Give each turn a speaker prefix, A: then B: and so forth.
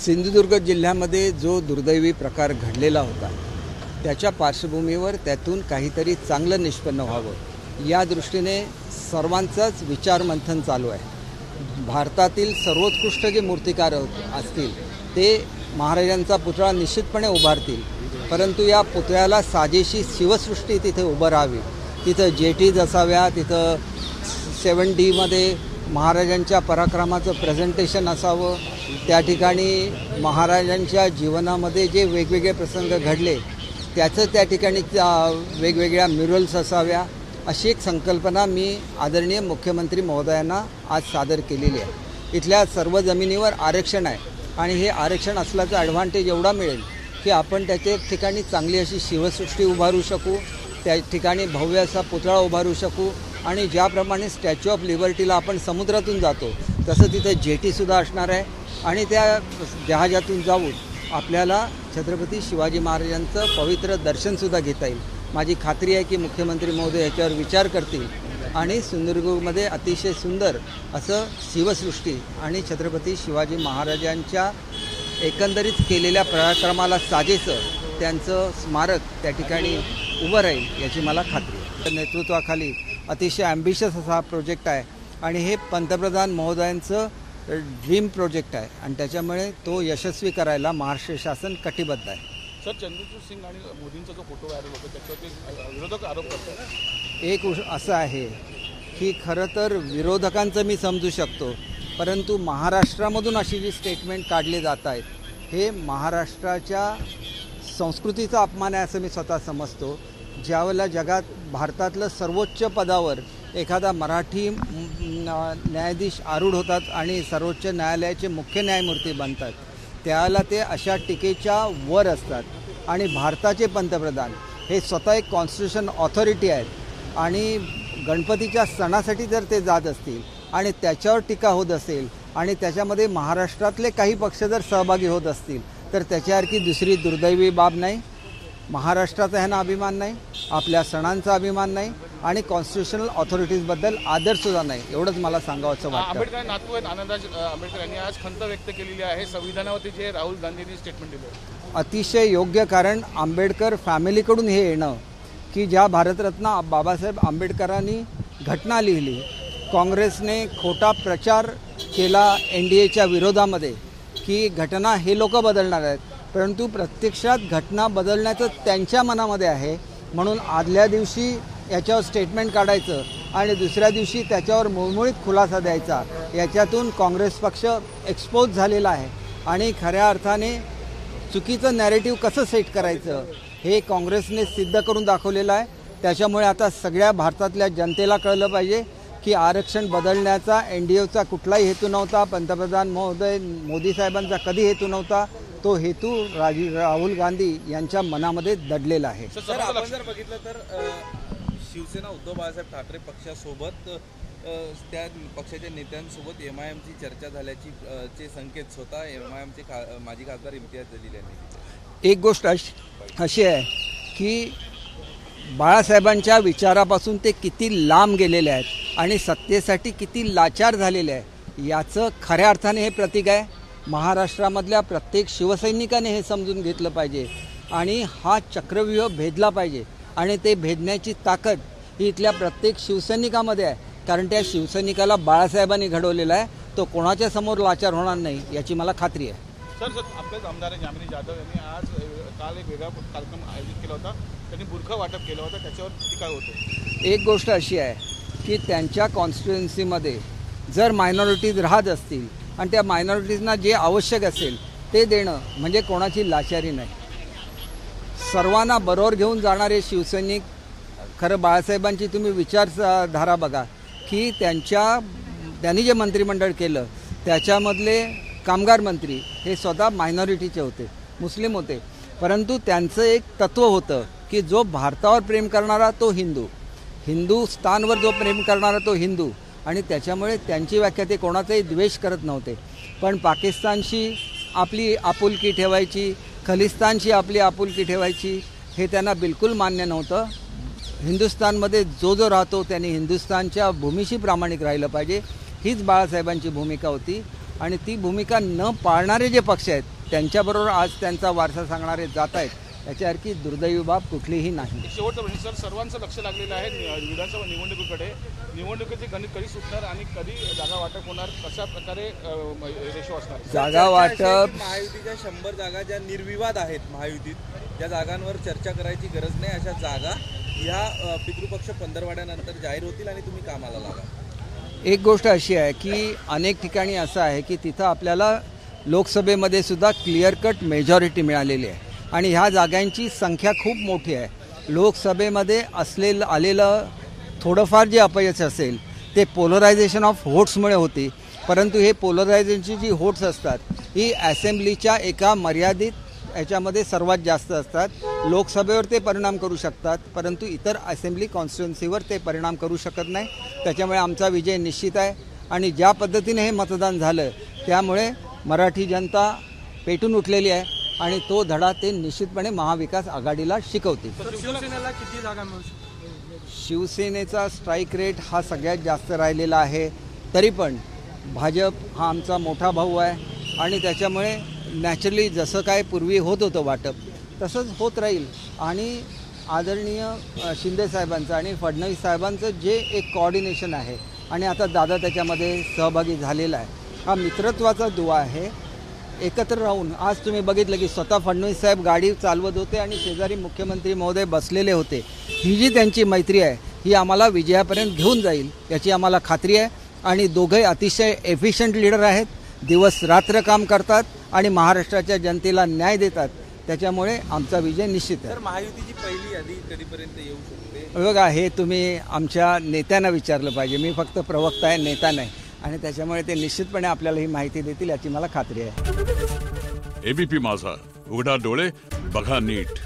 A: सिंधुदुर्ग जिल्ह्यामध्ये जो दुर्दैवी प्रकार घडलेला होता त्याच्या पार्श्वभूमीवर त्यातून काहीतरी चांगलं निष्पन्न व्हावं या दृष्टीने सर्वांचाच विचारमंथन चालू आहे। भारतातील सर्वोत्कृष्ट जे मूर्तिकार असतील ते महाराजांचा पुतळा निश्चितपणे उभारतील, परंतु या पुतळ्याला साजेशी शिवसृष्टी तिथे उभं राहावी, तिथं जेटीज असाव्या, तिथं 7D मध्ये महाराजांच्या पराक्रमाचं प्रेझेंटेशन असावं, त्या ठिकाणी महाराजांच्या जीवनामध्ये जे वेगवेगळे प्रसंग घडले त्याचं त्या ठिकाणी वेगवेगळ्या म्युरल्स असाव्या, अशी एक संकल्पना मी आदरणीय मुख्यमंत्री महोदयांना आज सादर केलेली आहे। इथल्या सर्व जमिनीवर आरक्षण आहे आणि हे आरक्षण असल्याचा ॲडव्हान्टेज एवढा मिळेल की आपण त्याच्या ठिकाणी चांगली अशी शिवसृष्टी उभारू शकू, त्या ठिकाणी भव्य असा पुतळा उभारू शकू आणि ज्याप्रमाणे स्टॅच्यू ऑफ लिबर्टीला आपण समुद्रातून जातो तसं तिथे जेटीसुद्धा असणार आहे आणि त्या जहाजातून जाऊन आपल्याला छत्रपती शिवाजी महाराजांचं पवित्र दर्शनसुद्धा घेता येईल। माझी खात्री आहे की मुख्यमंत्री महोदय याच्यावर विचार करतील आणि सिंधुदुर्गमध्ये अतिशय सुंदर असं शिवसृष्टी आणि छत्रपती शिवाजी महाराजांच्या एकंदरीत केलेल्या पराक्रमाला साजेसं त्यांचं स्मारक त्या ठिकाणी उभं राहील याची मला खात्री आहे। नेतृत्वाखाली अतिशय ॲम्बिशियस असा हा प्रोजेक्ट आहे आणि हे पंतप्रधान महोदयांचं ड्रीम प्रोजेक्ट आहे आणि त्याच्यामुळे तो यशस्वी करायला महाराष्ट्र शासन कटिबद्ध आहे।
B: सर, चंद्रचूड सिंग आणि मोदींचा जो फोटो व्हायरल होतो त्याच्यावरती विरोधक आरोप करतात।
A: एक असं आहे की खरं तर विरोधकांचं मी समजू शकतो, परंतु महाराष्ट्रामधून अशी जी स्टेटमेंट काढली जात आहेत हे महाराष्ट्राच्या संस्कृतीचा अपमान आहे असं मी स्वतः समजतो। ज्यावेळेला जगात भारतातलं सर्वोच्च पदावर एखादा मराठी न्यायाधीश आरूढ होतात आणि सर्वोच्च न्यायालयाचे मुख्य न्यायमूर्ती बनतात त्यावेळेला ते अशा टीकेच्या वर असतात आणि भारताचे पंतप्रधान हे स्वतः एक कॉन्स्टिट्यूशन ऑथॉरिटी आहेत आणि गणपतीच्या सणासाठी जर ते जात असतील आणि त्याच्यावर टीका होत असेल आणि त्याच्यामध्ये महाराष्ट्रातले काही पक्ष जर सहभागी होत असतील तर त्याच्यासारखी दुसरी दुर्दैवी बाब नाही। महाराष्ट्राचा ह्यांना अभिमान नाही, आपल्या सणांचा अभिमान नाही आणि कॉन्स्टिट्युशनल ऑथॉरिटीजबद्दल आदरसुद्धा नाही, एवढंच मला सांगावंसं वाटतं।
B: आंबेडकर नातू आहेत आनंदराज आंबेडकर यांनी आज खंत व्यक्त केलेली आहे संविधानावरती जे राहुल गांधींनी स्टेटमेंट दिलं
A: अतिशय योग्य, कारण आंबेडकर फॅमिलीकडून हे येणं की ज्या भारतरत्न बाबासाहेब आंबेडकरांनी घटना लिहिली, काँग्रेसने खोटा प्रचार केला NDAच्या विरोधामध्ये की घटना हे लोक बदलणार आहेत, परंतु प्रत्यक्षात घटना बदलण्याचं त्यांच्या मनामध्ये आहे म्हणून आदल्या दिवशी याच्यावर स्टेटमेंट काढायचं आणि दुसऱ्या दिवशी त्याच्यावर मुळमुळीत खुलासा द्यायचा, याच्यातून काँग्रेस पक्ष एक्सपोज झालेला आहे आणि खऱ्या अर्थाने चुकीचं नॅरेटिव्ह कसं सेट करायचं हे काँग्रेसने सिद्ध करून दाखवलेलं आहे। त्याच्यामुळे आता सगळ्या भारतातल्या जनतेला कळलं पाहिजे की आरक्षण बदलण्याचा NDAचा कुठलाही हेतू नव्हता, पंतप्रधान महोदय मोदी साहेबांचा कधी हेतू नव्हता, तो हेतू राहुल गांधी यांच्या मनामध्ये दडलेला आहे।
C: सर, आपण जर बघितलं तर शिवसेना उद्धव बाळासाहेब ठाकरे पक्षासोबत त्या पक्षाच्या नेत्यांसोबत MIMची चर्चा झाल्याचे संकेत स्वतः MIMचे माजी खासदार इम्तियाज जलील यांनी।
A: एक गोष्ट अशी आहे की बाळासाहेबांच्या विचारापासून ते किती लांब गेलेले आहेत आणि सत्तेसाठी किती लाचार झालेले आहे याचं खऱ्या अर्थाने हे प्रतीक आहे। महाराष्ट्रामधल्या प्रत्येक शिवसैनिकाने हे समजून घेतलं पाहिजे आणि हा चक्रव्यूह भेदला पाहिजे आणि ते भेदण्याची ताकद ही इथल्या प्रत्येक शिवसैनिकामध्ये आहे, कारण त्या शिवसैनिकाला बाळासाहेबांनी घडवलेला आहे, तो कोणाच्या समोर लाचार होणार नाही याची मला खात्री आहे।
B: सर, आपलेच आमदार जामिनी जाधव यांनी आज काल एक वेगळा कार्यक्रम आयोजित केला होता, त्यांनी बुरखा वाटप केलं होतं, त्याच्यावर टीका होते।
A: एक गोष्ट अशी आहे की त्यांच्या कॉन्स्टिट्युएन्सीमध्ये जर मायनॉरिटीज राहत असतील आणि त्या मायनॉरिटीजना जे आवश्यक असेल ते देणं म्हणजे कोणाची लाचारी नाही। सर्वांना बरोबर घेऊन जाणारे शिवसैनिक, खरं बाळासाहेबांची तुम्ही विचारधारा बघा की त्यांनी जे मंत्रिमंडळ केलं त्याच्यामधले कामगार मंत्री हे स्वतः मायनॉरिटीचे होते, मुस्लिम होते, परंतु त्यांचं एक तत्त्व होतं की जो भारतावर प्रेम करणारा तो हिंदू, हिंदुस्थानवर जो प्रेम करणारा तो हिंदू, आणि त्याच्यामुळे त्यांची व्याख्या ते कोणाचाही द्वेष करत नव्हते, पण पाकिस्तानशी आपली आपुलकी ठेवायची, खलिस्तानशी आपली आपुलकी ठेवायची हे त्यांना बिलकुल मान्य नव्हतं। हिंदुस्थानमध्ये जो राहतो त्यांनी हिंदुस्थानच्या भूमीशी प्रामाणिक राहिलं पाहिजे, हीच बाळासाहेबांची भूमिका होती आणि ती भूमिका न पाळणारे जे पक्ष आहेत त्यांच्याबरोबर आज त्यांचा वारसा सांगणारे जात आहेत, याच्यासारखी दुर्दैवी बाब कुठलीही नाही.
B: एक शेवटचा प्रश्न सर, सर्वांचं लक्ष लागलेलं आहे विधानसभा निवडणुकीकडे. निवडणुकीचे गणित कधी सुटणार आणि कधी जागा वाटप होणार, कशा प्रकारे रेशो असणार?
A: जागा वाटप
C: महायुतीच्या 100 जागा ज्या निर्विवाद आहेत महायुतीत, त्या जागांवर चर्चा करायची गरज नाही. अशा जागा ह्या पितृपक्ष पंधरवाड्यानंतर जाहीर होतील आणि तुम्ही कामाला लागा.
A: एक गोष्ट अशी आहे की अनेक ठिकाणी असं आहे की तिथं आपल्याला लोकसभेमध्ये सुद्धा क्लिअर कट मेजॉरिटी मिळालेली आहे आणि ह्या जागांची संख्या खूप मोठी आहे. लोकसभेमध्ये आलेलं थोडंफार जे अपयश असेल ते पोलरायझेशन ऑफ व्होट्समुळे होती, परंतु हे पोलरायझेशनची जी व्होट्स असतात ही असेंब्लीच्या एका मर्यादित याच्यामध्ये सर्वात जास्त असतात. लोकसभेवर ते परिणाम करू शकतात, परंतु इतर असेंब्ली कॉन्स्टिट्युन्सीवर ते परिणाम करू शकत नाही. त्याच्यामुळे आमचा विजय निश्चित आहे आणि ज्या पद्धतीने हे मतदान झालं त्यामुळे मराठी जनता पेटून उठलेली आहे आणि तो धडा ते निश्चितपणे महाविकास आघाडीला शिकवतील.
B: शिवसेनेला किती जागा मिळू शकतात?
A: शिवसेनेचा स्ट्राईक रेट हा सगळ्यात जास्त राहिलेला आहे. तरी पण भाजप हा आमचा मोठा भाऊ आहे आणि त्याच्यामुळे नॅचरली जसं काय पूर्वी होत होतं वाटप तसंच होत राहील. आणि आदरणीय शिंदेसाहेबांचं आणि फडणवीस साहेबांचं जे एक कोऑर्डिनेशन आहे आणि आता दादा त्याच्यामध्ये सहभागी झालेला आहे, हा मित्रत्वाचा दुवा आहे. एकत्र राहून आज तुम्ही बघितलं की स्वतः फडणवीस साहेब गाडी चालवत होते आणि शेजारी मुख्यमंत्री महोदय बसलेले होते. ही जी त्यांची मैत्री आहे ही आम्हाला विजयापर्यंत घेऊन जाईल याची आम्हाला खात्री आहे. आणि दोघे अतिशय एफिशियंट लीडर आहेत, दिवस रात्र काम करतात आणि महाराष्ट्राच्या जनतेला न्याय देतात. त्याच्यामुळे आमचा विजय निश्चित आहे.
C: तर महायुतीची पहिली यादी कधीपर्यंत येऊ शकते?
A: बघा, हे तुम्ही आमच्या नेत्यांना विचारलं पाहिजे. मी फक्त प्रवक्ता आहे, नेता नाही. आणि त्याच्यामुळे ते निश्चितपणे आपल्याला ही माहिती देतील याची मला खात्री आहे.
D: एबीपी माझा, उघडा डोळे बघा नीट.